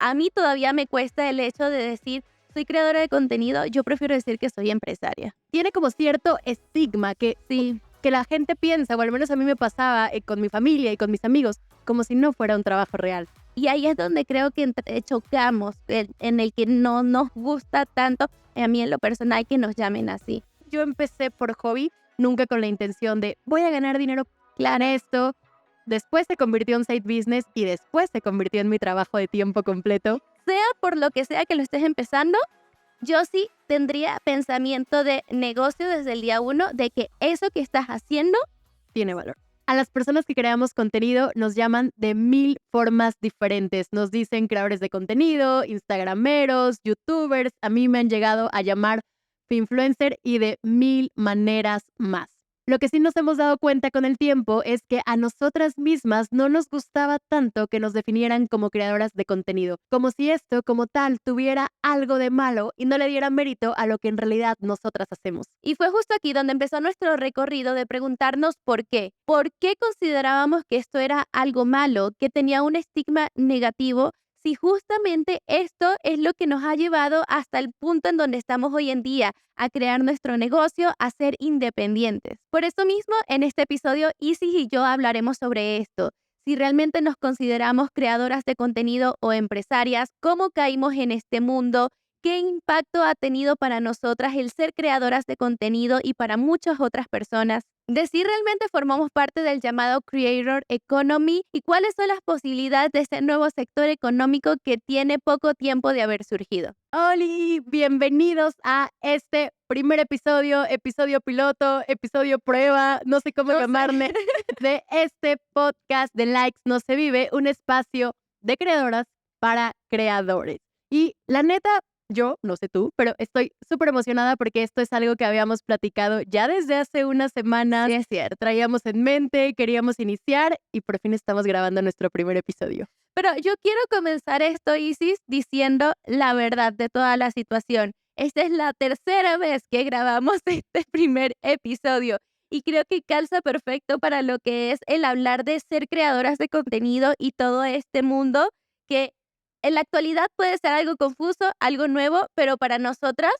A mí todavía me cuesta el hecho de decir, soy creadora de contenido, yo prefiero decir que soy empresaria. Tiene como cierto estigma que Sí, que la gente piensa, o al menos a mí me pasaba con mi familia y con mis amigos, como si no fuera un trabajo real. y ahí es donde creo que chocamos, en el que no nos gusta tanto, a mí en lo personal, que nos llamen así. Yo empecé por hobby, nunca con la intención de voy a ganar dinero en esto. Después se convirtió en side business y después se convirtió en mi trabajo de tiempo completo. Sea por lo que sea que lo estés empezando, yo sí tendría pensamiento de negocio desde el día 1 de que eso que estás haciendo Tiene valor. A las personas que creamos contenido nos llaman de 1000 formas diferentes. Nos dicen creadores de contenido, instagrameros, youtubers. A mí me han llegado a llamar finfluencer y de 1000 maneras más. Lo que sí nos hemos dado cuenta con el tiempo es que a nosotras mismas no nos gustaba tanto que nos definieran como creadoras de contenido, como si esto como tal tuviera algo de malo y no le diera mérito a lo que en realidad nosotras hacemos. Y fue justo aquí donde empezó nuestro recorrido de preguntarnos por qué. ¿Por qué considerábamos que esto era algo malo, que tenía un estigma negativo, si justamente esto es lo que nos ha llevado hasta el punto en donde estamos hoy en día, a crear nuestro negocio, a ser independientes? Por eso mismo, en este episodio, Isis y yo hablaremos sobre esto. Si realmente nos consideramos creadoras de contenido o empresarias, cómo caímos en este mundo, qué impacto ha tenido para nosotras el ser creadoras de contenido y para muchas otras personas, de si realmente formamos parte del llamado Creator Economy y cuáles son las posibilidades de este nuevo sector económico que tiene poco tiempo de haber surgido. ¡Holi! Bienvenidos a este primer episodio, episodio piloto, episodio prueba, no sé cómo llamarle, de este podcast de Likes No Se Vive, un espacio de creadoras para creadores. Y la neta, yo, no sé tú, pero estoy súper emocionada porque esto es algo que habíamos platicado ya desde hace unas semanas. Sí, es cierto. Traíamos en mente, queríamos iniciar y por fin estamos grabando nuestro primer episodio. Pero yo quiero comenzar esto, Isis, diciendo la verdad de toda la situación. Esta es la tercera vez que grabamos este primer episodio y creo que calza perfecto para lo que es el hablar de ser creadoras de contenido y todo este mundo que en la actualidad puede ser algo confuso, algo nuevo, pero para nosotras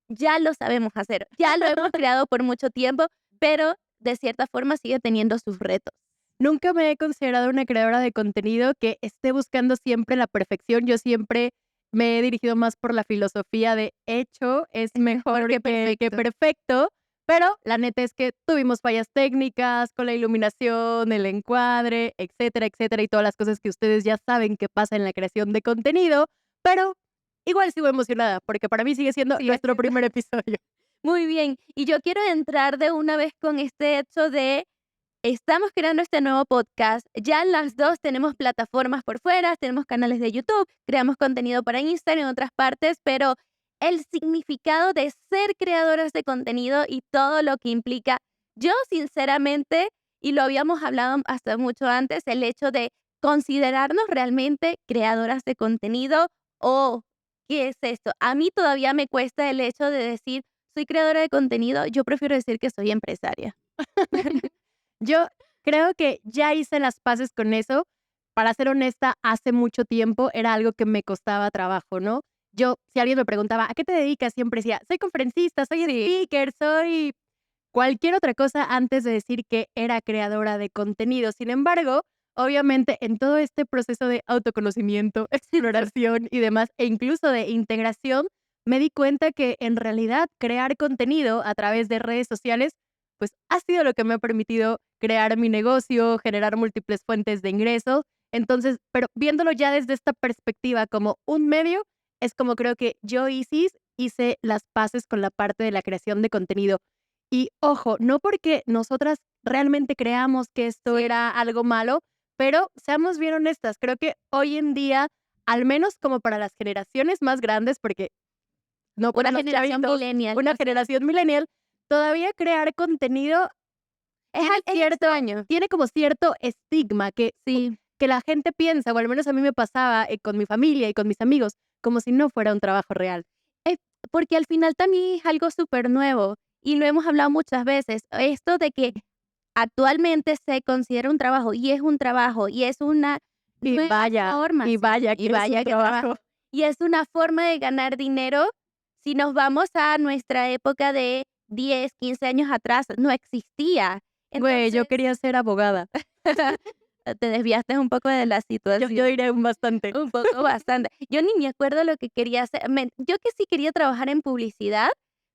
ya lo sabemos hacer, ya lo hemos creado por mucho tiempo, pero de cierta forma sigue teniendo sus retos. Nunca me he considerado una creadora de contenido que esté buscando siempre la perfección. Yo siempre me he dirigido más por la filosofía de hecho es mejor que perfecto, pero la neta es que tuvimos fallas técnicas con la iluminación, el encuadre, etcétera, etcétera, y todas las cosas que ustedes ya saben que pasa en la creación de contenido, pero igual sigo emocionada porque para mí sigue siendo Sigue nuestro siendo. primer episodio. Muy bien, y yo quiero entrar de una vez con este hecho de estamos creando este nuevo podcast, ya las dos tenemos plataformas por fuera, tenemos canales de YouTube, creamos contenido para Instagram y otras partes, pero el significado de ser creadoras de contenido y todo lo que implica, yo sinceramente, y lo habíamos hablado hasta mucho antes, el hecho de considerarnos realmente creadoras de contenido o qué es esto. A mí todavía me cuesta el hecho de decir, soy creadora de contenido, yo prefiero decir que soy empresaria. Yo creo que ya hice las paces con eso. Para ser honesta, hace mucho tiempo era algo que me costaba trabajo, ¿no? Yo, si alguien me preguntaba, ¿a qué te dedicas? Siempre decía, soy conferencista, soy speaker, soy cualquier otra cosa antes de decir que era creadora de contenido. Sin embargo, obviamente en todo este proceso de autoconocimiento, exploración y demás, e incluso de integración, me di cuenta que en realidad crear contenido a través de redes sociales pues ha sido lo que me ha permitido crear mi negocio, generar múltiples fuentes de ingresos. Entonces, pero viéndolo ya desde esta perspectiva como un medio, es como creo que yo, Isis, hice las paces con la parte de la creación de contenido. Y ojo, no porque nosotras realmente creamos que esto era algo malo, pero seamos bien honestas, creo que hoy en día, al menos como para las generaciones más grandes, porque no para Una los generación chavitos, millennial. una generación millennial, todavía crear contenido Es cierto extraño. tiene como cierto estigma Sí. que la gente piensa, o al menos a mí me pasaba, con mi familia y con mis amigos, como si no fuera un trabajo real. Porque al final también es algo súper nuevo y lo hemos hablado muchas veces. Esto de que actualmente se considera un trabajo y es un trabajo y es una Y nuevas vaya, formas. y vaya Y que es un vaya que trabajo. y es una forma de ganar dinero. Si nos vamos a nuestra época de 10, 15 años atrás, no existía. Güey, yo Entonces, quería ser abogada. te desviaste un poco de la Yo situación. diré un bastante. Un poco bastante. Yo ni me acuerdo lo que quería hacer. Yo que sí quería trabajar en publicidad,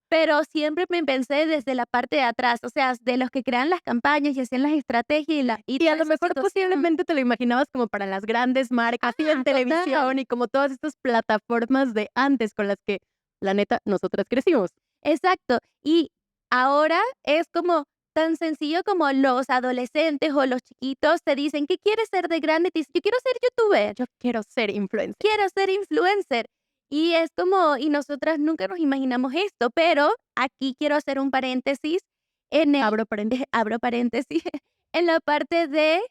pero siempre me pensé desde la parte de atrás, o sea, de los que crean las campañas y hacían las estrategias y Y a toda lo esa mejor situación. posiblemente te lo imaginabas como para las grandes marcas y en televisión Total. y como todas estas plataformas de antes con las que, la neta, nosotras crecimos. Exacto. Y ahora es como tan sencillo como los adolescentes o los chiquitos te dicen, ¿qué quieres ser de grande? Te dicen, yo quiero ser youtuber. Yo quiero ser influencer. Quiero ser influencer. Y es como, y nosotras nunca nos imaginamos esto, pero aquí quiero hacer un paréntesis en el, Abro paréntesis. abro paréntesis, en la parte de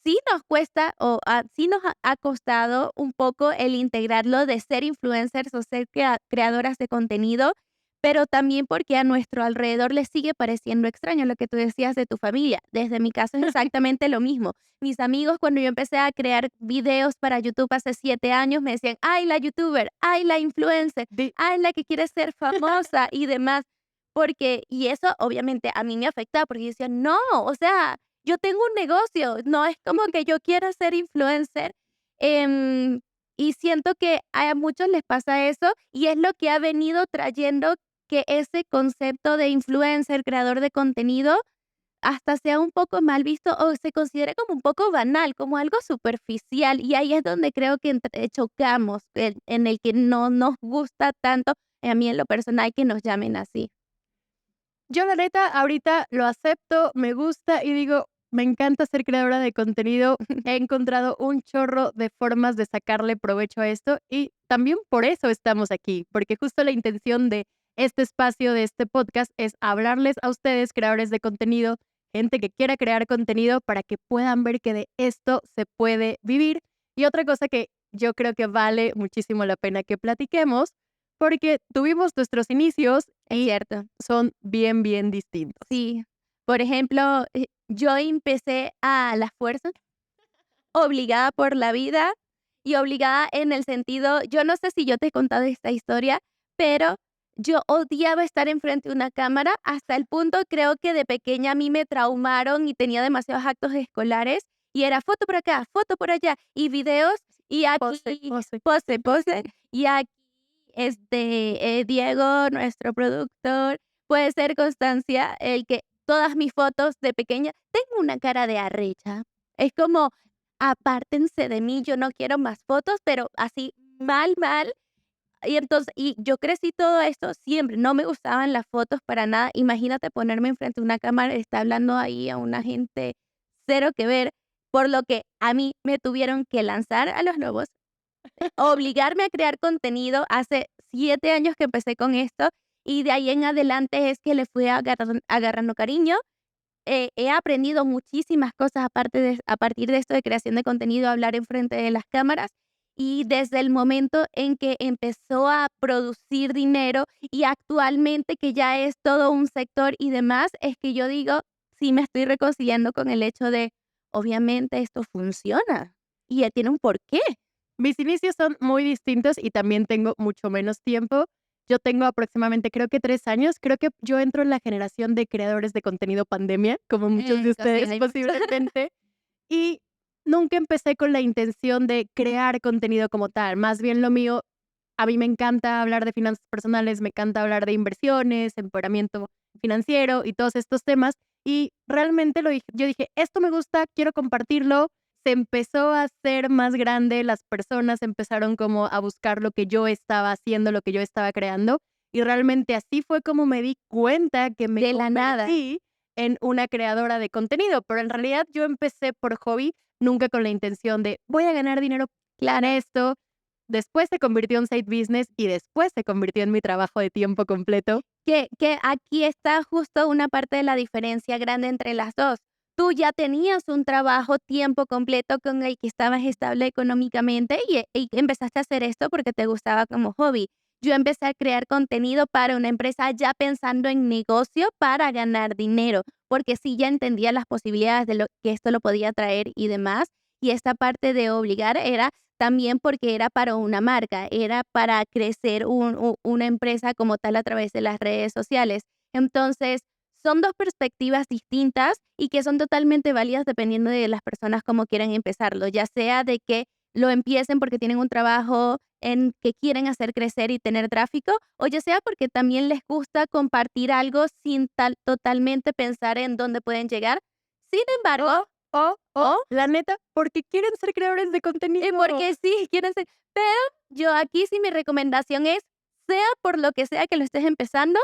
sí nos cuesta o sí nos ha costado un poco el integrarlo de ser influencers o ser creadoras de contenido, pero también porque a nuestro alrededor les sigue pareciendo extraño lo que tú decías de tu familia. Desde mi caso es exactamente lo mismo. Mis amigos, cuando yo empecé a crear videos para YouTube hace 7 años, me decían, ay, la youtuber, ay, la influencer, Di- ay, la que quiere ser famosa y demás. Porque, y eso obviamente a mí me afecta porque yo decía, no, o sea, yo tengo un negocio, no es como que yo quiera ser influencer. em, y siento que a muchos les pasa eso y es lo que ha venido trayendo que ese concepto de influencer, creador de contenido, hasta sea un poco mal visto o se considere como un poco banal, como algo superficial. Y ahí es donde creo que chocamos, en el que no nos gusta tanto, a mí en lo personal, que nos llamen así. Yo la neta ahorita lo acepto, me gusta y digo, me encanta ser creadora de contenido. He encontrado un chorro de formas de sacarle provecho a esto y también por eso estamos aquí, porque justo la intención de este espacio, de este podcast, es hablarles a ustedes, creadores de contenido, gente que quiera crear contenido para que puedan ver que de esto se puede vivir. Y otra cosa que yo creo que vale muchísimo la pena que platiquemos, porque tuvimos nuestros inicios Es y cierto. son bien, bien distintos. Sí. Por ejemplo, yo empecé a la fuerza, obligada por la vida y obligada en el sentido, yo no sé si yo te he contado esta historia, pero yo odiaba estar enfrente de una cámara hasta el punto, creo que de pequeña a mí me traumaron y tenía demasiados actos escolares y era foto por acá, foto por allá y videos y Pose, aquí, pose. pose, pose, y aquí Diego, nuestro productor, puede ser constancia, el que todas mis fotos de pequeña, tengo una cara de arrecha. Es como, apártense de mí, yo no quiero más fotos, pero así mal, mal. Y entonces, y yo crecí todo esto siempre, no me gustaban las fotos para nada. Imagínate ponerme enfrente de una cámara, está hablando ahí a una gente cero que ver, por lo que a mí me tuvieron que lanzar a los lobos, obligarme a crear contenido. Hace 7 años que empecé con esto y de ahí en adelante es que le fui agarrando cariño. He aprendido muchísimas cosas a partir de esto de creación de contenido, hablar enfrente de las cámaras y desde el momento en que empezó a producir dinero y actualmente que ya es todo un sector y demás, es que yo digo, sí me estoy reconciliando con el hecho de, obviamente esto funciona y tiene un porqué. Mis inicios son muy distintos y también tengo mucho menos tiempo. Yo tengo aproximadamente, creo que 3 años. Creo que yo entro en la generación de creadores de contenido pandemia, como muchos de Sí, ustedes hay mucho. posiblemente. Y nunca empecé con la intención de crear contenido como tal. Más bien lo mío, a mí me encanta hablar de finanzas personales, me encanta hablar de inversiones, empoderamiento financiero y todos estos temas. Y realmente yo dije, esto me gusta, quiero compartirlo. Se empezó a hacer más grande, las personas empezaron como a buscar lo que yo estaba haciendo, lo que yo estaba creando. Y realmente así fue como me di cuenta que me De la nada. convertí en una creadora de contenido, pero en realidad yo empecé por hobby, nunca con la intención de voy a ganar dinero en esto. Después se convirtió en side business y después se convirtió en mi trabajo de tiempo completo. Que aquí está justo una parte de la diferencia grande entre las 2. Tú ya tenías un trabajo tiempo completo con el que estabas estable económicamente y empezaste a hacer esto porque te gustaba como hobby. Yo empecé a crear contenido para una empresa ya pensando en negocio para ganar dinero, porque sí ya entendía las posibilidades de lo que esto lo podía traer y demás. y esta parte de obligar era también porque era para una marca, era para crecer una empresa como tal a través de las redes sociales. Entonces, son 2 perspectivas distintas y que son totalmente válidas dependiendo de las personas cómo quieran empezarlo, ya sea de que lo empiecen porque tienen un trabajo en que quieren hacer crecer y tener tráfico, o ya sea porque también les gusta compartir algo sin totalmente pensar en dónde pueden llegar. Sin embargo, o La neta, porque quieren ser creadores de y contenido. porque sí quieren ser, pero yo aquí sí mi recomendación es, sea por lo que sea que lo estés empezando,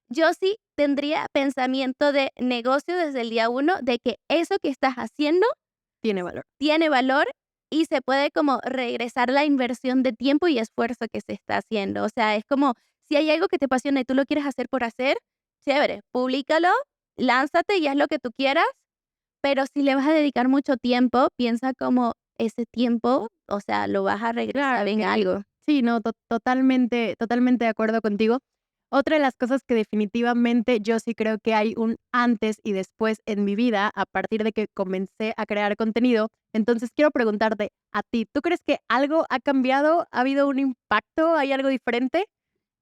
yo sí tendría pensamiento de negocio desde el día uno, de que eso que estás haciendo Tiene valor. tiene valor y se puede como regresar la inversión de tiempo y esfuerzo que se está haciendo. O sea, es como si hay algo que te apasiona y tú lo quieres hacer por hacer, chévere, públicalo, lánzate y haz lo que tú quieras, pero si le vas a dedicar mucho tiempo, piensa como ese tiempo, o sea, lo vas a regresar Claro en que algo. sí, no, totalmente de acuerdo contigo. Otra de las cosas que definitivamente yo sí creo que hay un antes y después en mi vida a partir de que comencé a crear contenido. Entonces quiero preguntarte a ti, ¿tú crees que algo ha cambiado? ¿Ha habido un impacto? ¿Hay algo diferente?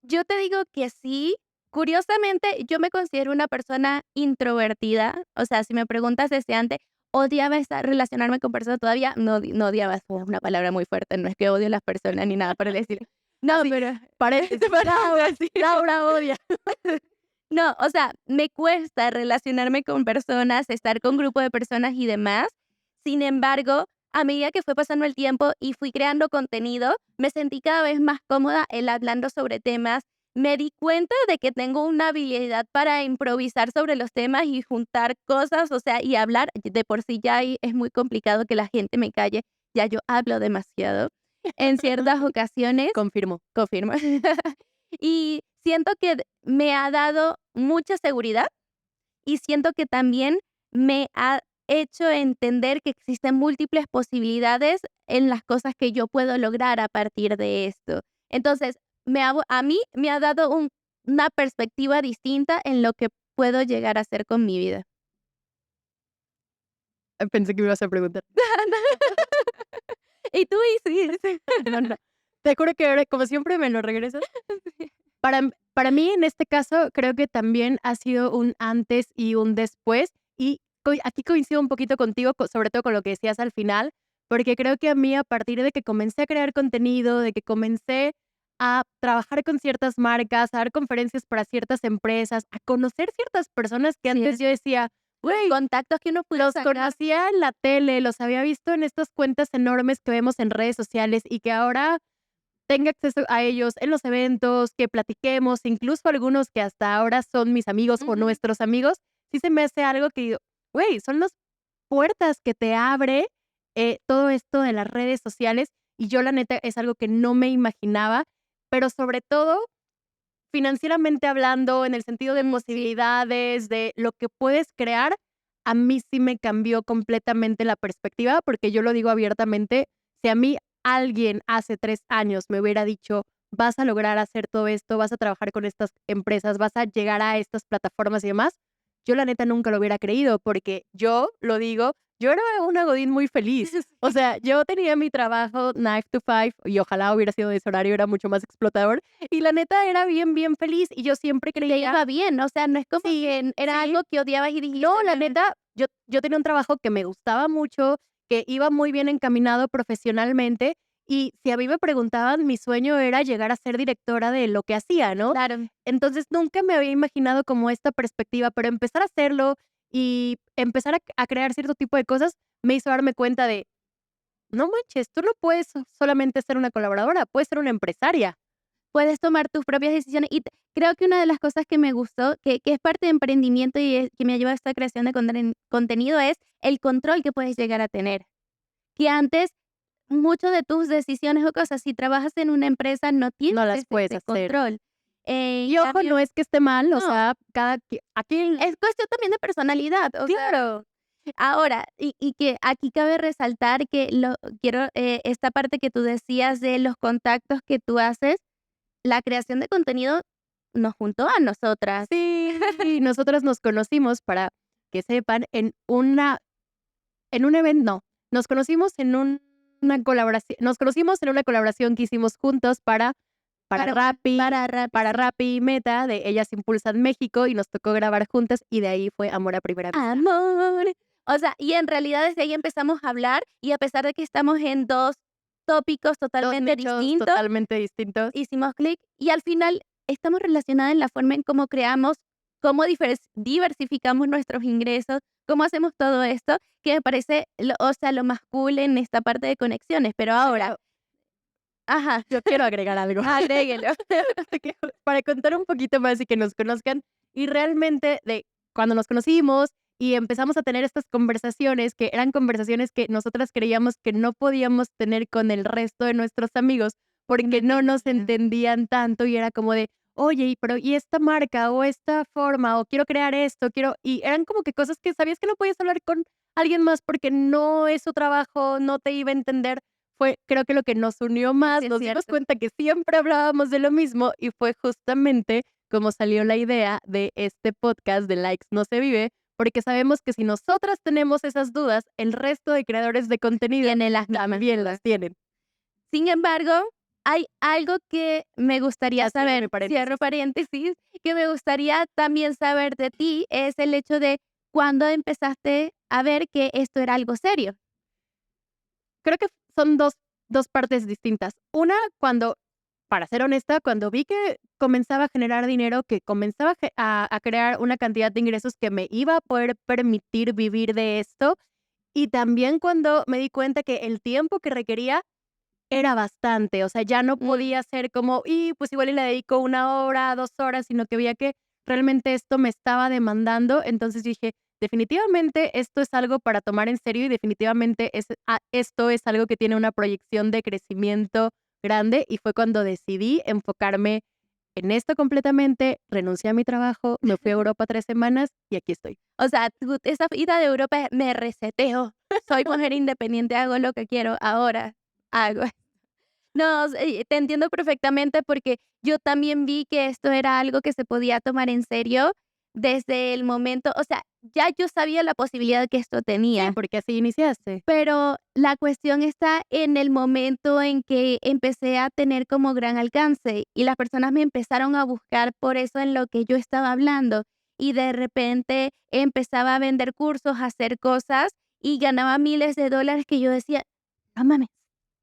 Yo te digo que sí. Curiosamente, yo me considero una persona introvertida. O sea, si me preguntas desde antes, ¿odiaba relacionarme con personas todavía? No, no odiaba, es una palabra muy fuerte. No es que odio a las personas ni nada por el estilo. No, Así, pero paréntesis, paréntesis. Laura odia. No, o sea, me cuesta relacionarme con personas, estar con grupo de personas y demás. Sin embargo, a medida que fue pasando el tiempo y fui creando contenido, me sentí cada vez más cómoda el hablando sobre temas. Me di cuenta de que tengo una habilidad para improvisar sobre los temas y juntar cosas, o sea, y hablar. De por sí ya ahí es muy complicado que la gente me calle. Ya yo hablo demasiado en ciertas ocasiones. Confirmo. Confirmo. Y siento que me ha dado mucha seguridad y siento que también me ha hecho entender que existen múltiples posibilidades en las cosas que yo puedo lograr a partir de esto. Entonces, a mí me ha dado una perspectiva distinta en lo que puedo llegar a hacer con mi vida. Pensé que me ibas a preguntar. Y tú, y sí, sí. No, no. Te juro que ahora, como siempre, me lo regresas. Para mí, en este caso, creo que también ha sido un antes y un después. Y aquí coincido un poquito contigo, sobre todo con lo que decías al final, porque creo que a mí, a partir de que comencé a crear contenido, de que comencé a trabajar con ciertas marcas, a dar conferencias para ciertas empresas, a conocer ciertas personas que antes yo decía, güey, Contactos que uno puede los sacar. conocía en la tele, los había visto en estas cuentas enormes que vemos en redes sociales y que ahora tenga acceso a ellos en los eventos, que platiquemos, incluso algunos que hasta ahora son mis amigos o Ujú. nuestros amigos, sí se me hace algo que digo, güey, son las puertas que te abre todo esto de las redes sociales y yo la neta es algo que no me imaginaba, pero sobre todo financieramente hablando, en el sentido de posibilidades, de lo que puedes crear, a mí sí me cambió completamente la perspectiva, porque yo lo digo abiertamente, si a mí alguien hace 3 años me hubiera dicho, vas a lograr hacer todo esto, vas a trabajar con estas empresas, vas a llegar a estas plataformas y demás, yo la neta nunca lo hubiera creído, porque yo lo digo, yo era una godín muy feliz. O sea, yo tenía mi trabajo 9 to 5 y ojalá hubiera sido de ese horario, era mucho más explotador. Y la neta era bien, bien feliz y yo siempre Te creía, iba bien, o sea, no es como sí, que era sí, algo que odiabas y dijiste: no, la "Me". neta, yo tenía un trabajo que me gustaba mucho, que iba muy bien encaminado profesionalmente y si a mí me preguntaban, mi sueño era llegar a ser directora de lo que hacía, ¿no? Claro. Entonces nunca me había imaginado como esta perspectiva, pero empezar a hacerlo y empezar a crear cierto tipo de cosas me hizo darme cuenta de, no manches, tú no puedes solamente ser una colaboradora, puedes ser una empresaria. Puedes tomar tus propias decisiones y creo que una de las cosas que me gustó, que es parte de emprendimiento y que me ayuda a esta creación de contenido es el control que puedes llegar a tener. Que antes, muchas de tus decisiones o cosas, si trabajas en una empresa, no tienes No las puedes ese hacer. control. En Y ojo, no cambio, es que esté mal, o no, sea, aquí, es cuestión también de personalidad. O sea, claro, ahora, y que aquí cabe resaltar que quiero, esta parte que tú decías de los contactos que tú haces, la creación de contenido nos juntó a nosotras. sí, nosotras nos conocimos para que sepan en un evento, no, Nos conocimos en una colaboración que hicimos juntos para Rappi, Para Rappi y Meta, de Ellas Impulsan México, y nos tocó grabar juntas, y de ahí fue amor a primera vista. amor. O sea, y en realidad desde ahí empezamos a hablar y a pesar de que estamos en 2 tópicos Dos totalmente nichos distintos, totalmente distintos. hicimos clic y al final estamos relacionadas en la forma en cómo creamos, cómo diversificamos nuestros ingresos, cómo hacemos todo esto, que me parece, o sea, lo más cool en esta parte de conexiones. Pero ahora, ajá, Yo quiero agregar algo. agréguelo. Para contar un poquito más y que nos conozcan. Y realmente, de cuando nos conocimos y empezamos a tener estas conversaciones, que eran conversaciones que nosotras creíamos que no podíamos tener con el resto de nuestros amigos, porque no nos entendían tanto y era como de, oye, pero ¿y esta marca o esta forma o quiero crear esto, quiero? Y eran como que cosas que sabías que no podías hablar con alguien más porque no es su trabajo, no te iba a entender. Fue, creo que lo que nos unió más, Sí, es nos dimos cierto. cuenta que siempre hablábamos de lo mismo y fue justamente como salió la idea de este podcast de Likes No Se Vive, porque sabemos que si nosotras tenemos esas dudas, el resto de creadores de contenido Tiene las mismas también dudas. las tienen. Sin embargo, hay algo que me gustaría Ya cierro mi saber, paréntesis. cierro paréntesis, que me gustaría también saber de ti, es el hecho de cuándo empezaste a ver que esto era algo serio. Creo que son dos partes distintas. Una, cuando, para ser honesta, cuando vi que comenzaba a generar dinero, que comenzaba a crear una cantidad de ingresos que me iba a poder permitir vivir de esto, y también cuando me di cuenta que el tiempo que requería era bastante, o sea, ya no podía ser como, y pues igual y le dedico 1 hora, 2 horas, sino que veía que realmente esto me estaba demandando. Entonces dije, definitivamente esto es algo para tomar en serio y definitivamente esto es algo que tiene una proyección de crecimiento grande, y fue cuando decidí enfocarme en esto completamente, renuncié a mi trabajo, me fui a Europa 3 semanas y aquí estoy. O sea, esa ida de Europa me reseteo. Soy mujer independiente, hago lo que quiero, ahora hago. No, te entiendo perfectamente porque yo también vi que esto era algo que se podía tomar en serio desde el momento, o sea, ya yo sabía la posibilidad que esto Sí, tenía, porque así iniciaste. pero la cuestión está en el momento en que empecé a tener como gran alcance y las personas me empezaron a buscar por eso en lo que yo estaba hablando y de repente empezaba a vender cursos, a hacer cosas y ganaba miles de dólares que yo decía, no mames,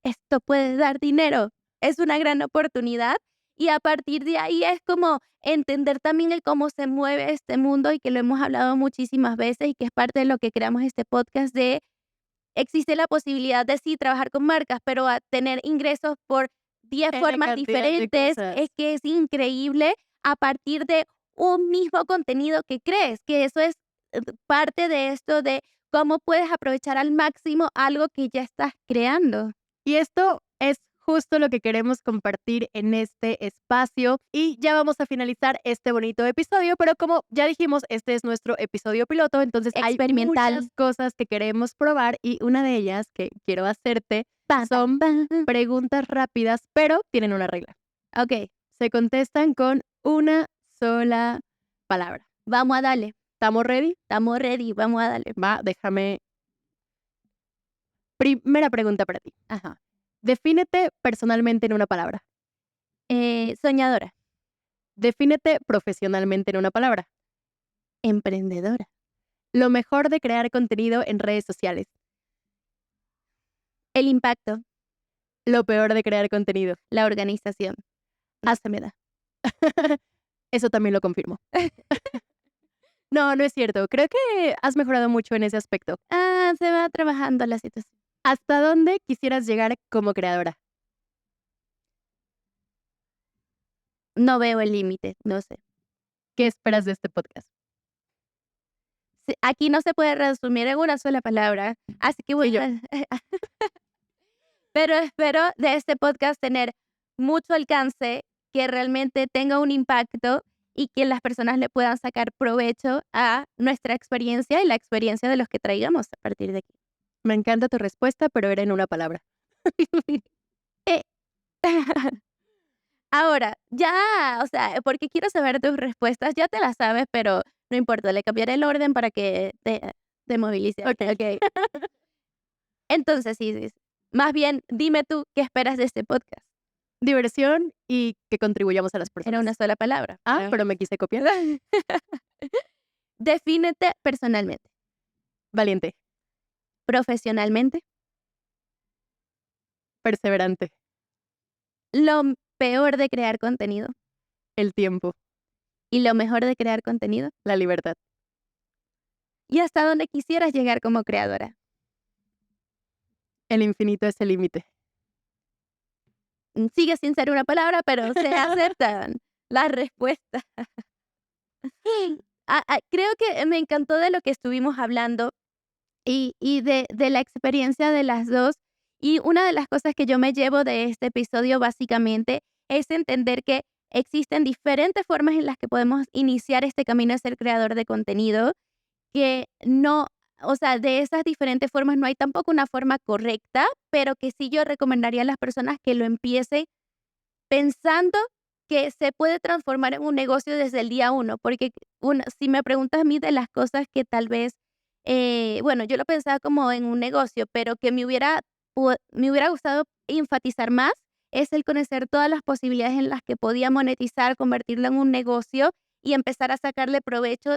esto puede dar dinero, es una gran oportunidad y a partir de ahí es como entender también el cómo se mueve este mundo y que lo hemos hablado muchísimas veces y que es parte de lo que creamos este podcast de existe la posibilidad de sí trabajar con marcas, pero a tener ingresos por 10 N formas cantidad de diferentes cosas. es que es increíble a partir de un mismo contenido que crees, que eso es parte de esto de cómo puedes aprovechar al máximo algo que ya estás creando. Y esto es justo lo que queremos compartir en este espacio. Y ya vamos a finalizar este bonito episodio, pero como ya dijimos, este es nuestro episodio piloto, entonces hay Experimental. muchas cosas que queremos probar, y una de ellas que quiero hacerte Pa, pa, son pa. preguntas rápidas, pero tienen una regla. Ok, Se contestan con una sola palabra. vamos a darle. ¿Estamos ready? Estamos ready, vamos a darle. Va, déjame. Primera pregunta para ti. Ajá. Defínete personalmente en una palabra. Soñadora, Defínete profesionalmente en una palabra. emprendedora, Lo mejor de crear contenido en redes sociales. el impacto, Lo peor de crear contenido. la organización. No se me da. Eso también lo confirmo. No, no es cierto. Creo que has mejorado mucho en ese aspecto. Se va trabajando la situación. ¿Hasta dónde quisieras llegar como creadora? No veo el límite, no sé. ¿Qué esperas de este podcast? Aquí no se puede resumir en una sola palabra, así que Sí, yo. pero espero de este podcast tener mucho alcance, que realmente tenga un impacto y que las personas le puedan sacar provecho a nuestra experiencia y la experiencia de los que traigamos a partir de aquí. Me encanta tu respuesta, pero era en una palabra. Eh, Ahora, ya, o sea, porque quiero saber tus respuestas, ya te las sabes, pero no importa, le cambiaré el orden para que te movilice. Ok. Ok. Entonces, sí. Más bien, dime tú, ¿qué esperas de este podcast? Diversión y que contribuyamos a las Era una personas. sola palabra. Pero me quise copiar. Defínete personalmente, Valiente, profesionalmente. perseverante, Lo peor de crear contenido el tiempo, y lo mejor de crear contenido. la libertad. Y hasta donde quisieras llegar como creadora. El infinito es el límite. Sigue sin ser una palabra, pero se aceptan las respuestas. Creo que me encantó de lo que estuvimos hablando y de la experiencia de las dos. Y una de las cosas que yo me llevo de este episodio básicamente es entender que existen diferentes formas en las que podemos iniciar este camino a ser creador de contenido, que no, o sea, de esas diferentes formas no hay tampoco una forma correcta, pero que sí yo recomendaría a las personas que lo empiecen pensando que se puede transformar en un negocio desde el día uno, porque si me preguntas a mí de las cosas que tal vez, bueno, yo lo pensaba como en un negocio, pero que me hubiera gustado enfatizar más, es el conocer todas las posibilidades en las que podía monetizar, convertirlo en un negocio y empezar a sacarle provecho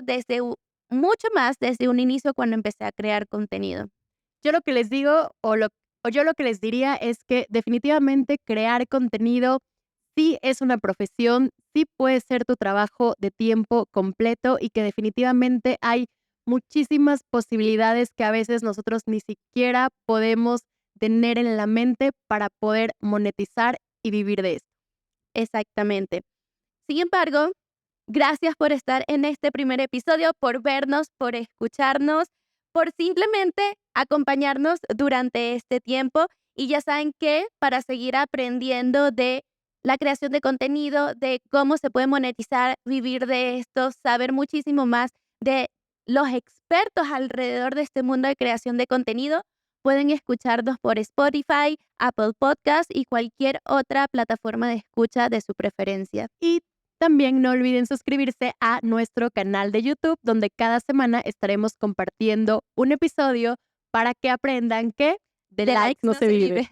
mucho más desde un inicio cuando empecé a crear contenido. Yo lo que les digo o yo lo que les diría es que definitivamente crear contenido sí es una profesión, sí puede ser tu trabajo de tiempo completo y que definitivamente hay muchísimas posibilidades que a veces nosotros ni siquiera podemos tener en la mente para poder monetizar y vivir de esto. Exactamente. Sin embargo, gracias por estar en este primer episodio, por vernos, por escucharnos, por simplemente acompañarnos durante este tiempo. Y ya saben que para seguir aprendiendo de la creación de contenido, de cómo se puede monetizar, vivir de esto, saber muchísimo más de los expertos alrededor de este mundo de creación de contenido, pueden escucharnos por Spotify, Apple Podcast y cualquier otra plataforma de escucha de su preferencia. Y también no olviden suscribirse a nuestro canal de YouTube, donde cada semana estaremos compartiendo un episodio para que aprendan que de likes no se vive.